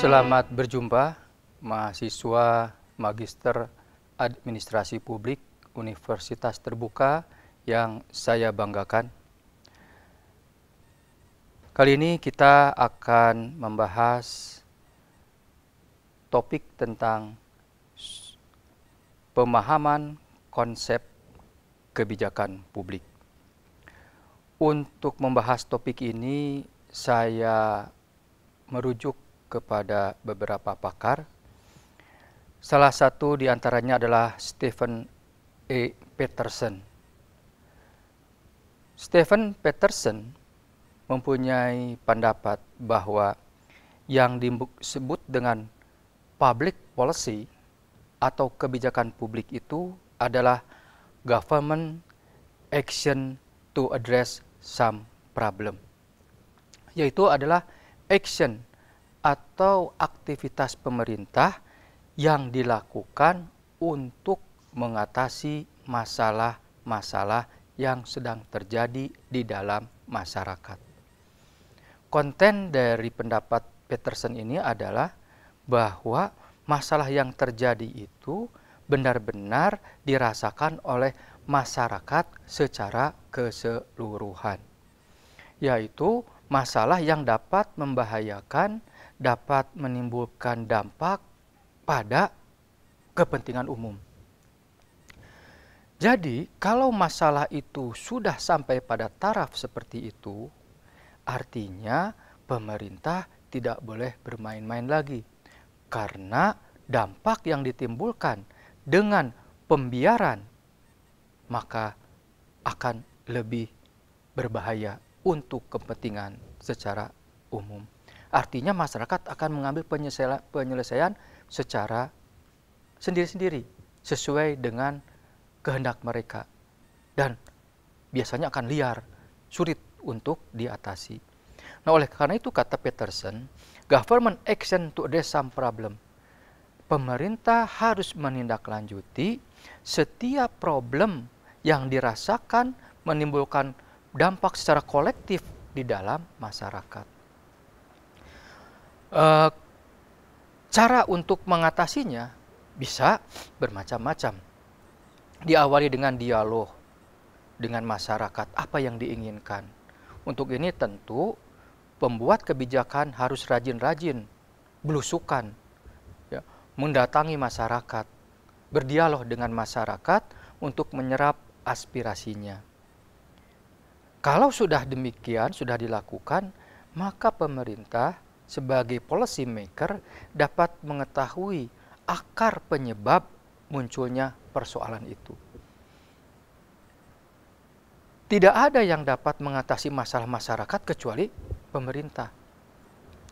Selamat berjumpa mahasiswa Magister Administrasi Publik Universitas Terbuka yang saya banggakan. Kali ini kita akan membahas topik tentang pemahaman konsep kebijakan publik. Untuk membahas topik ini, saya merujuk kepada beberapa pakar. Salah satu di antaranya adalah Stephen E. Peterson. Stephen Peterson mempunyai pendapat bahwa yang disebut dengan public policy atau kebijakan publik itu adalah government action to address some problem, yaitu adalah action atau aktivitas pemerintah yang dilakukan untuk mengatasi masalah-masalah yang sedang terjadi di dalam masyarakat. Konten dari pendapat Peterson ini adalah bahwa masalah yang terjadi itu benar-benar dirasakan oleh masyarakat secara keseluruhan, yaitu masalah yang dapat membahayakan, dapat menimbulkan dampak pada kepentingan umum. Jadi, kalau masalah itu sudah sampai pada taraf seperti itu, artinya pemerintah tidak boleh bermain-main lagi, karena dampak yang ditimbulkan dengan pembiaran maka akan lebih berbahaya untuk kepentingan secara umum. Artinya masyarakat akan mengambil penyelesaian secara sendiri-sendiri sesuai dengan kehendak mereka, dan biasanya akan liar, sulit untuk diatasi. Nah, oleh karena itu kata Peterson, government action to address some problem. Pemerintah harus menindaklanjuti setiap problem yang dirasakan menimbulkan dampak secara kolektif di dalam masyarakat. Cara untuk mengatasinya bisa bermacam-macam. Diawali dengan dialog dengan masyarakat, apa yang diinginkan. Untuk ini tentu pembuat kebijakan harus rajin-rajin, belusukan, ya, mendatangi masyarakat, berdialog dengan masyarakat untuk menyerap aspirasinya. Kalau sudah demikian, sudah dilakukan, maka pemerintah sebagai policy maker dapat mengetahui akar penyebab munculnya persoalan itu. Tidak ada yang dapat mengatasi masalah masyarakat kecuali pemerintah.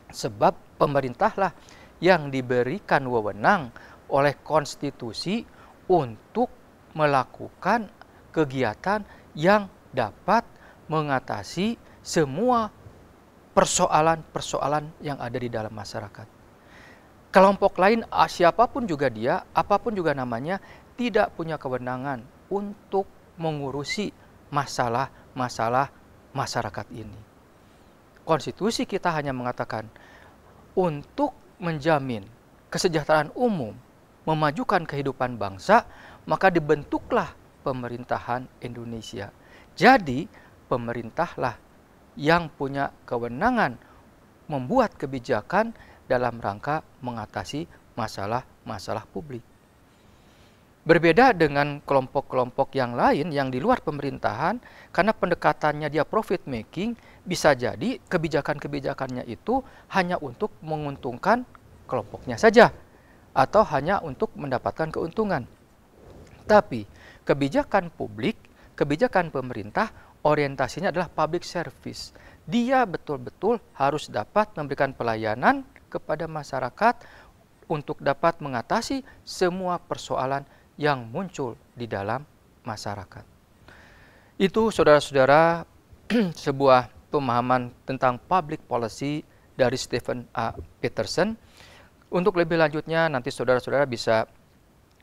Sebab pemerintahlah yang diberikan wewenang oleh konstitusi untuk melakukan kegiatan yang dapat mengatasi semua persoalan-persoalan yang ada di dalam masyarakat. Kelompok lain, siapapun juga dia, apapun juga namanya, tidak punya kewenangan untuk mengurusi masalah-masalah masyarakat ini. Konstitusi kita hanya mengatakan, untuk menjamin kesejahteraan umum, memajukan kehidupan bangsa, maka dibentuklah pemerintahan Indonesia. Jadi, pemerintahlah yang punya kewenangan membuat kebijakan dalam rangka mengatasi masalah-masalah publik. Berbeda dengan kelompok-kelompok yang lain yang di luar pemerintahan, karena pendekatannya dia profit making, bisa jadi kebijakan-kebijakannya itu hanya untuk menguntungkan kelompoknya saja, atau hanya untuk mendapatkan keuntungan. Tapi kebijakan publik, kebijakan pemerintah, orientasinya adalah public service. Dia betul-betul harus dapat memberikan pelayanan kepada masyarakat untuk dapat mengatasi semua persoalan yang muncul di dalam masyarakat. Itu, saudara-saudara, sebuah pemahaman tentang public policy dari Stephen A. Peterson. Untuk lebih lanjutnya, nanti saudara-saudara bisa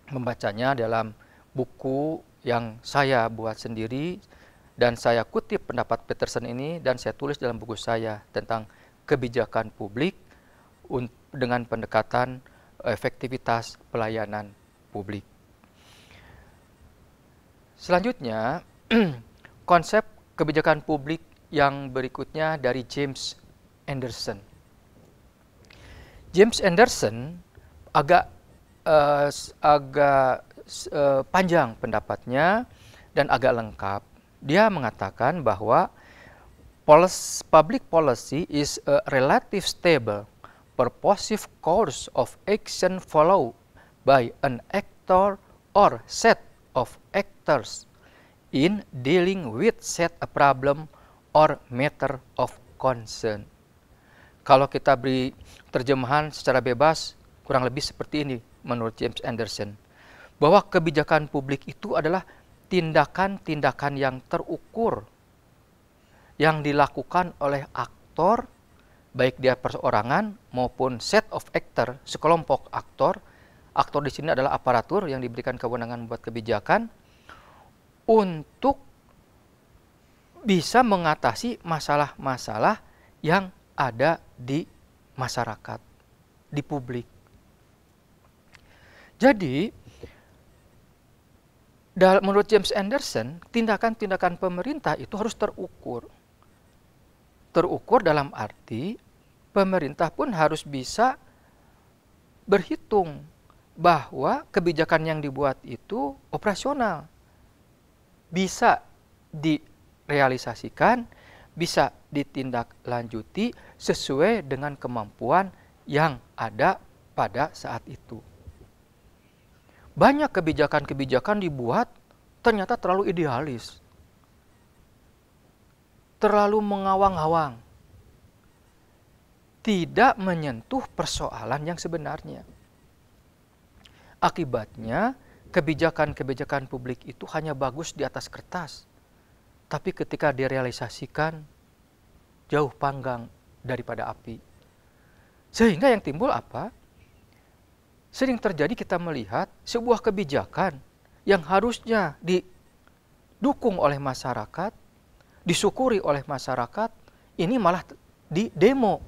membacanya dalam buku yang saya buat sendiri, dan saya kutip pendapat Peterson ini dan saya tulis dalam buku saya tentang kebijakan publik dengan pendekatan efektivitas pelayanan publik. Selanjutnya, konsep kebijakan publik yang berikutnya dari James Anderson. James Anderson agak panjang pendapatnya dan agak lengkap. Dia mengatakan bahwa public policy is a relative stable, purposive course of action followed by an actor or set of actors in dealing with set a problem or matter of concern. Kalau kita beri terjemahan secara bebas, kurang lebih seperti ini menurut James Anderson, bahwa kebijakan publik itu adalah tindakan-tindakan yang terukur yang dilakukan oleh aktor, baik dia perseorangan maupun set of actor, sekelompok aktor. Aktor di sini adalah aparatur yang diberikan kewenangan membuat kebijakan untuk bisa mengatasi masalah-masalah yang ada di masyarakat, di publik. Jadi, menurut James Anderson, tindakan-tindakan pemerintah itu harus terukur. Terukur dalam arti pemerintah pun harus bisa berhitung bahwa kebijakan yang dibuat itu operasional, bisa direalisasikan, bisa ditindaklanjuti sesuai dengan kemampuan yang ada pada saat itu. Banyak kebijakan-kebijakan dibuat ternyata terlalu idealis, terlalu mengawang-awang, tidak menyentuh persoalan yang sebenarnya. Akibatnya, kebijakan-kebijakan publik itu hanya bagus di atas kertas, tapi ketika direalisasikan, jauh panggang daripada api. Sehingga yang timbul apa? Sering terjadi kita melihat sebuah kebijakan yang harusnya didukung oleh masyarakat, disyukuri oleh masyarakat, ini malah di demo.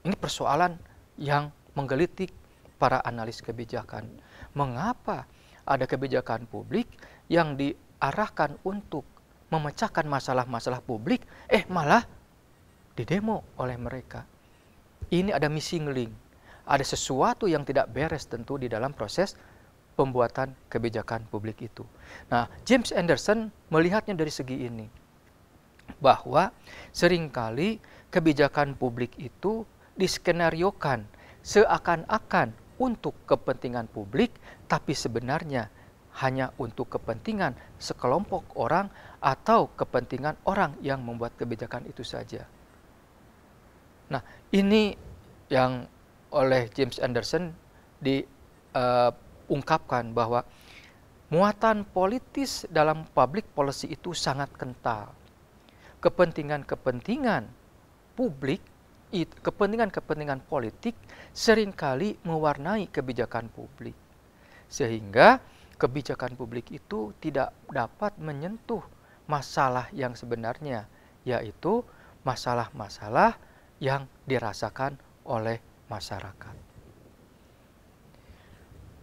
Ini persoalan yang menggelitik para analis kebijakan. Mengapa ada kebijakan publik yang diarahkan untuk memecahkan masalah-masalah publik, malah didemo oleh mereka? Ini ada missing link. Ada sesuatu yang tidak beres tentu di dalam proses pembuatan kebijakan publik itu. Nah, James Anderson melihatnya dari segi ini, bahwa seringkali kebijakan publik itu diskenariokan seakan-akan untuk kepentingan publik, tapi sebenarnya hanya untuk kepentingan sekelompok orang atau kepentingan orang yang membuat kebijakan itu saja. Nah, ini yang oleh James Anderson diungkapkan bahwa muatan politis dalam public policy itu sangat kental. Kepentingan-kepentingan publik, kepentingan-kepentingan politik seringkali mewarnai kebijakan publik. Sehingga kebijakan publik itu tidak dapat menyentuh masalah yang sebenarnya, yaitu masalah-masalah yang dirasakan oleh masyarakat.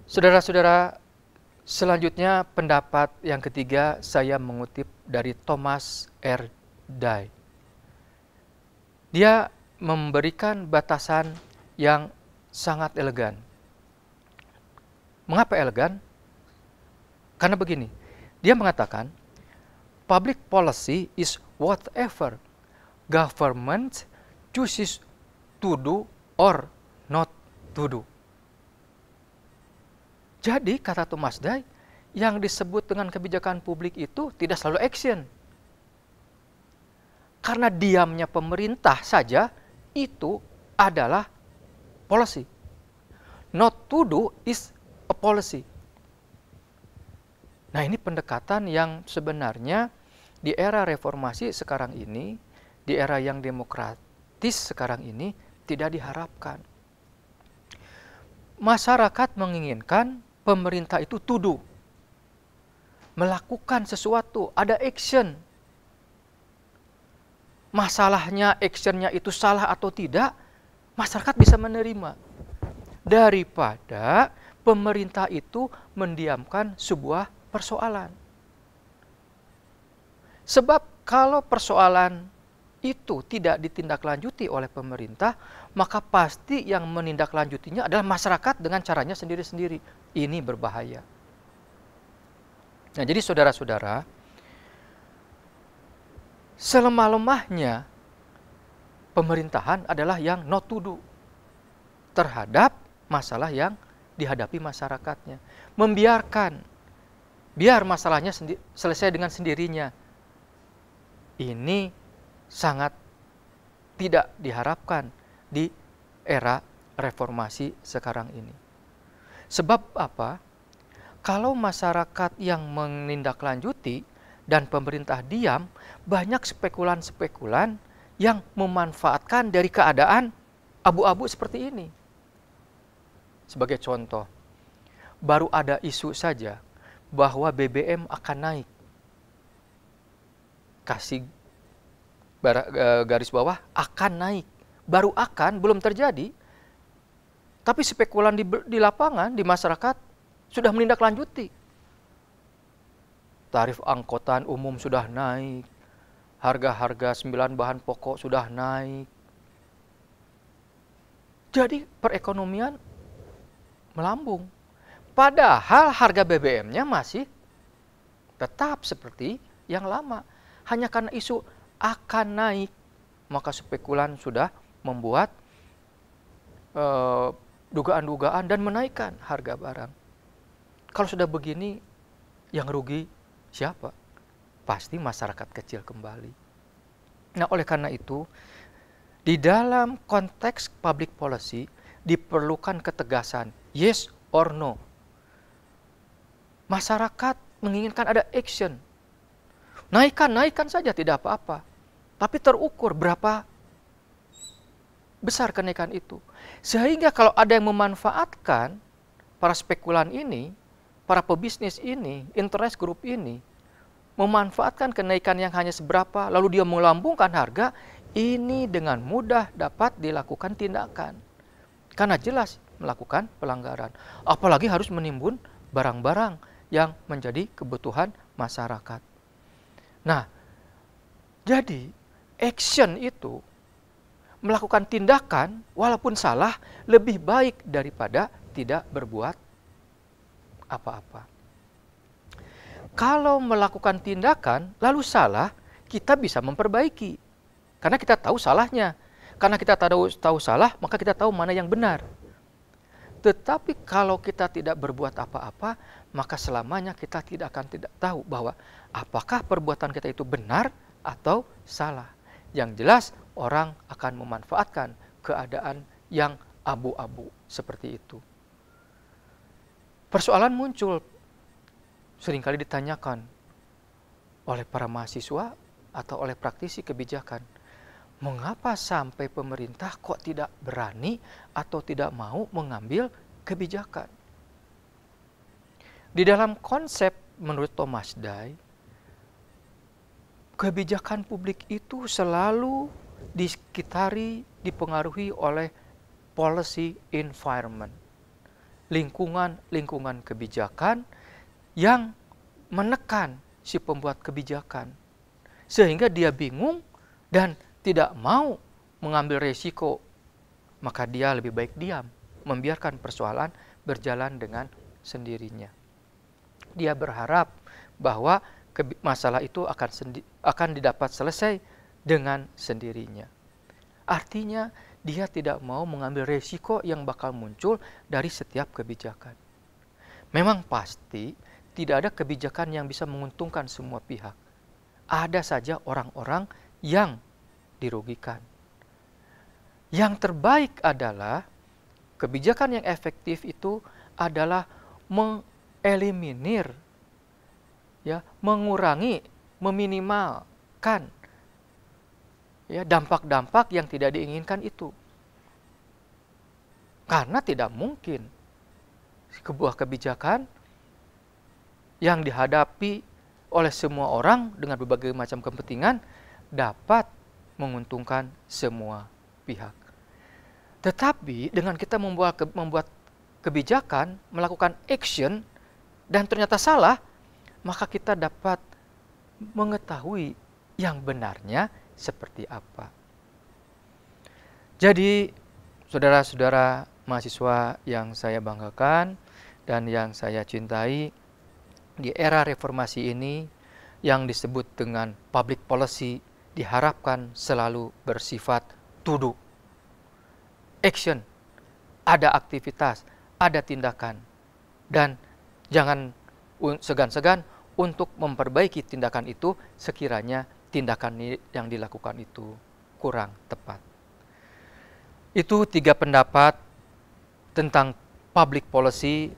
Saudara-saudara, selanjutnya pendapat yang ketiga saya mengutip dari Thomas R. Dye. Dia memberikan batasan yang sangat elegan. Mengapa elegan? Karena begini, dia mengatakan, public policy is whatever government chooses to do or not to do. Jadi, kata Thomas Dye, yang disebut dengan kebijakan publik itu tidak selalu action. Karena diamnya pemerintah saja itu adalah policy. Not to do is a policy. Nah, ini pendekatan yang sebenarnya di era reformasi sekarang ini, di era yang demokratis sekarang ini, tidak diharapkan. Masyarakat menginginkan pemerintah itu to do, melakukan sesuatu, ada action. Masalahnya actionnya itu salah atau tidak, masyarakat bisa menerima daripada pemerintah itu mendiamkan sebuah persoalan. Sebab kalau persoalan itu tidak ditindaklanjuti oleh pemerintah, maka pasti yang menindaklanjutinya adalah masyarakat dengan caranya sendiri-sendiri. Ini berbahaya. Nah, jadi saudara-saudara, selemah-lemahnya pemerintahan adalah yang not to do terhadap masalah yang dihadapi masyarakatnya. Membiarkan, biar masalahnya selesai dengan sendirinya. Ini sangat tidak diharapkan di era reformasi sekarang ini. Sebab apa? Kalau masyarakat yang menindaklanjuti dan pemerintah diam, banyak spekulan-spekulan yang memanfaatkan dari keadaan abu-abu seperti ini. Sebagai contoh, baru ada isu saja bahwa BBM akan naik. Kasih garis bawah, akan naik. Baru akan, belum terjadi. Tapi spekulan di lapangan, di masyarakat, sudah menindaklanjuti. Tarif angkutan umum sudah naik. Harga-harga 9 bahan pokok sudah naik. Jadi perekonomian melambung. Padahal harga BBM-nya masih tetap seperti yang lama. Hanya karena isu akan naik, maka spekulan sudah membuat dugaan-dugaan dan menaikkan harga barang. Kalau sudah begini, yang rugi siapa? Pasti masyarakat kecil kembali. Nah, oleh karena itu, di dalam konteks public policy diperlukan ketegasan, yes or no. Masyarakat menginginkan ada action. Naikkan saja, tidak apa-apa. Tapi terukur berapa besar kenaikan itu. Sehingga kalau ada yang memanfaatkan para spekulan ini, para pebisnis ini, interest group ini, memanfaatkan kenaikan yang hanya seberapa, lalu dia melambungkan harga, ini dengan mudah dapat dilakukan tindakan. Karena jelas melakukan pelanggaran. Apalagi harus menimbun barang-barang yang menjadi kebutuhan masyarakat. Nah, jadi action itu, melakukan tindakan walaupun salah, lebih baik daripada tidak berbuat apa-apa. Kalau melakukan tindakan lalu salah, kita bisa memperbaiki. Karena kita tahu salahnya. Karena kita tahu salah, maka kita tahu mana yang benar. Tetapi kalau kita tidak berbuat apa-apa, maka selamanya kita tidak akan tahu bahwa apakah perbuatan kita itu benar atau salah. Yang jelas orang akan memanfaatkan keadaan yang abu-abu seperti itu. Persoalan muncul, seringkali ditanyakan oleh para mahasiswa atau oleh praktisi kebijakan. Mengapa sampai pemerintah kok tidak berani atau tidak mau mengambil kebijakan? Di dalam konsep menurut Thomas Dye, kebijakan publik itu selalu dipengaruhi oleh policy environment. Lingkungan kebijakan yang menekan si pembuat kebijakan. Sehingga dia bingung dan tidak mau mengambil resiko, maka dia lebih baik diam, membiarkan persoalan berjalan dengan sendirinya. Dia berharap bahwa masalah itu akan didapat selesai dengan sendirinya. Artinya, dia tidak mau mengambil resiko yang bakal muncul dari setiap kebijakan. Memang pasti tidak ada kebijakan yang bisa menguntungkan semua pihak. Ada saja orang-orang yang dirugikan. Yang terbaik adalah kebijakan yang efektif itu adalah mengeliminir, mengurangi, meminimalkan dampak-dampak yang tidak diinginkan itu. Karena tidak mungkin sebuah kebijakan yang dihadapi oleh semua orang dengan berbagai macam kepentingan dapat menguntungkan semua pihak. Tetapi dengan kita membuat kebijakan, melakukan action, dan ternyata salah, maka kita dapat mengetahui yang benarnya seperti apa. Jadi, saudara-saudara mahasiswa yang saya banggakan dan yang saya cintai, di era reformasi ini yang disebut dengan public policy diharapkan selalu bersifat to do, action, ada aktivitas, ada tindakan, dan jangan segan-segan untuk memperbaiki tindakan itu sekiranya tindakan yang dilakukan itu kurang tepat. Itu 3 pendapat tentang public policy,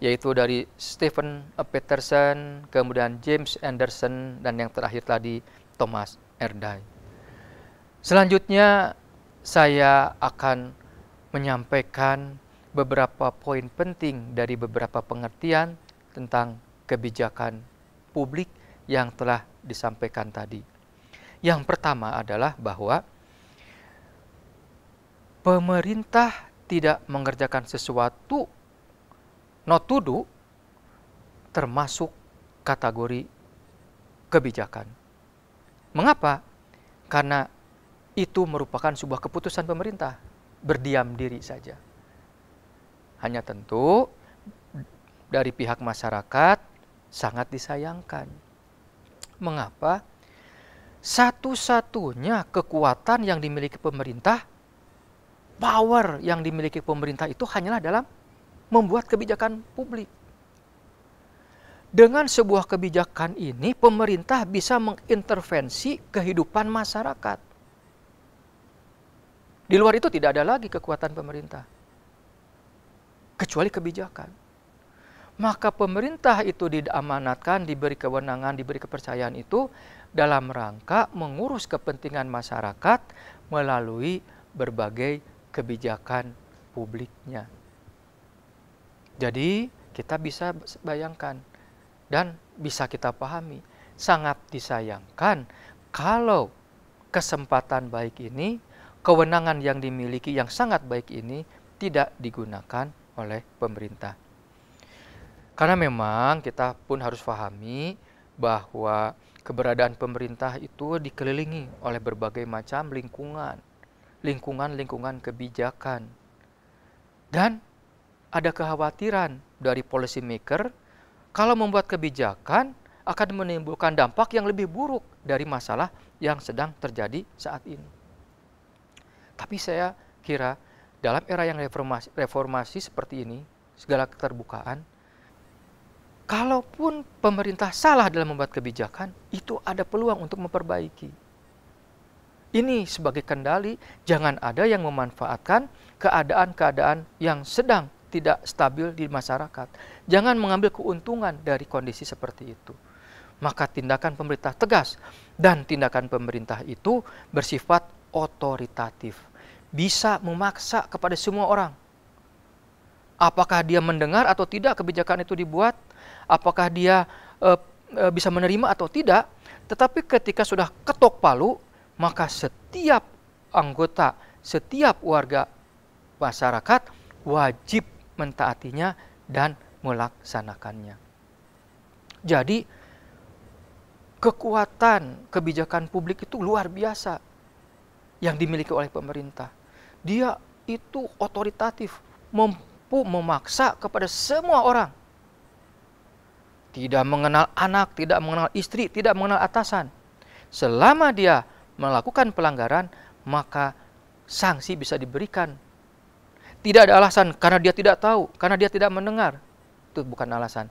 yaitu dari Stephen Peterson, kemudian James Anderson, dan yang terakhir tadi Thomas Erdős. Selanjutnya saya akan menyampaikan beberapa poin penting dari beberapa pengertian tentang kebijakan publik yang telah disampaikan tadi. Yang pertama adalah bahwa pemerintah tidak mengerjakan sesuatu not to do termasuk kategori kebijakan. Mengapa? Karena itu merupakan sebuah keputusan pemerintah, berdiam diri saja. Hanya tentu dari pihak masyarakat sangat disayangkan. Mengapa? Satu-satunya kekuatan yang dimiliki pemerintah, power yang dimiliki pemerintah itu hanyalah dalam membuat kebijakan publik. Dengan sebuah kebijakan ini, pemerintah bisa mengintervensi kehidupan masyarakat. Di luar itu tidak ada lagi kekuatan pemerintah, kecuali kebijakan. Maka pemerintah itu diamanatkan, diberi kewenangan, diberi kepercayaan itu dalam rangka mengurus kepentingan masyarakat melalui berbagai kebijakan publiknya. Jadi kita bisa bayangkan dan bisa kita pahami, sangat disayangkan kalau kesempatan baik ini, kewenangan yang dimiliki yang sangat baik ini tidak digunakan oleh pemerintah. Karena memang kita pun harus pahami bahwa keberadaan pemerintah itu dikelilingi oleh berbagai macam lingkungan kebijakan. Dan ada kekhawatiran dari policy maker kalau membuat kebijakan akan menimbulkan dampak yang lebih buruk dari masalah yang sedang terjadi saat ini. Tapi saya kira dalam era yang reformasi seperti ini, segala keterbukaan, kalaupun pemerintah salah dalam membuat kebijakan, itu ada peluang untuk memperbaiki. Ini sebagai kendali, jangan ada yang memanfaatkan keadaan-keadaan yang sedang tidak stabil di masyarakat. Jangan mengambil keuntungan dari kondisi seperti itu. Maka tindakan pemerintah tegas, dan tindakan pemerintah itu bersifat otoritatif. Bisa memaksa kepada semua orang. Apakah dia mendengar atau tidak kebijakan itu dibuat, apakah dia bisa menerima atau tidak, tetapi ketika sudah ketok palu, maka setiap anggota, setiap warga masyarakat wajib mentaatinya dan melaksanakannya. Jadi, kekuatan kebijakan publik itu luar biasa yang dimiliki oleh pemerintah. Dia itu otoritatif, mampu memaksa kepada semua orang. Tidak mengenal anak, tidak mengenal istri, tidak mengenal atasan. Selama dia melakukan pelanggaran, maka sanksi bisa diberikan. Tidak ada alasan karena dia tidak tahu, karena dia tidak mendengar. Itu bukan alasan.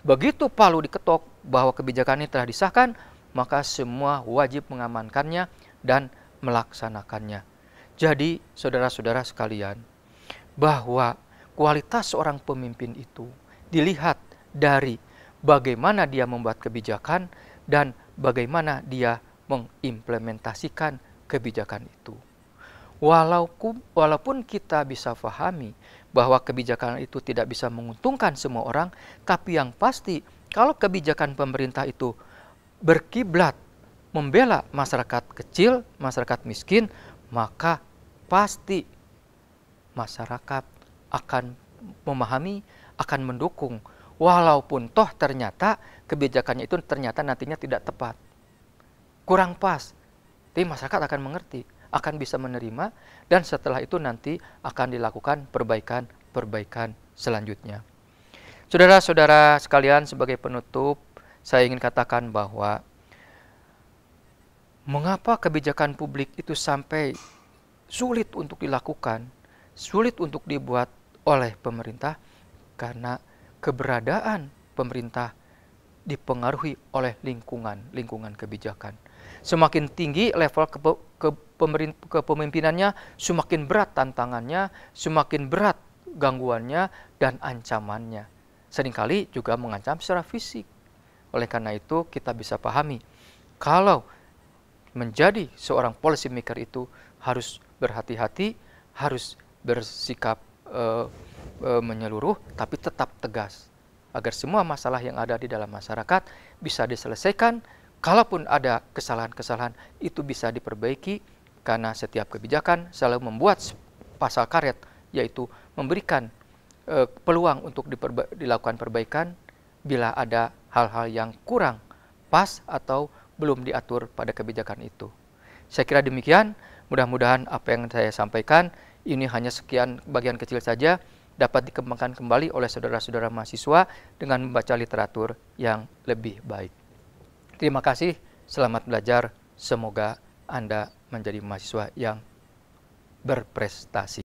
Begitu palu diketok bahwa kebijakan ini telah disahkan, maka semua wajib mengamankannya dan melaksanakannya. Jadi, saudara-saudara sekalian, bahwa kualitas seorang pemimpin itu dilihat dari bagaimana dia membuat kebijakan dan bagaimana dia mengimplementasikan kebijakan itu. Walaupun kita bisa pahami bahwa kebijakan itu tidak bisa menguntungkan semua orang, tapi yang pasti kalau kebijakan pemerintah itu berkiblat membela masyarakat kecil, masyarakat miskin, maka pasti masyarakat akan memahami, akan mendukung, walaupun toh ternyata kebijakannya itu ternyata nantinya tidak tepat, kurang pas, tapi masyarakat akan mengerti, akan bisa menerima, dan setelah itu nanti akan dilakukan perbaikan selanjutnya. Saudara-saudara sekalian, sebagai penutup, saya ingin katakan bahwa mengapa kebijakan publik itu sampai sulit untuk dilakukan, sulit untuk dibuat oleh pemerintah, karena keberadaan pemerintah dipengaruhi oleh lingkungan kebijakan. Semakin tinggi level kepemimpinannya, semakin berat tantangannya, semakin berat gangguannya dan ancamannya. Seringkali juga mengancam secara fisik. Oleh karena itu kita bisa pahami, kalau menjadi seorang policy maker itu harus berhati-hati, harus bersikap menyeluruh, tapi tetap tegas, agar semua masalah yang ada di dalam masyarakat bisa diselesaikan. Kalaupun ada kesalahan-kesalahan, itu bisa diperbaiki, karena setiap kebijakan selalu membuat pasal karet, yaitu memberikan peluang untuk dilakukan perbaikan bila ada hal-hal yang kurang pas atau belum diatur pada kebijakan itu. Saya kira demikian, mudah-mudahan apa yang saya sampaikan ini hanya sekian bagian kecil saja, dapat dikembangkan kembali oleh saudara-saudara mahasiswa dengan membaca literatur yang lebih baik. Terima kasih, selamat belajar, semoga Anda menjadi mahasiswa yang berprestasi.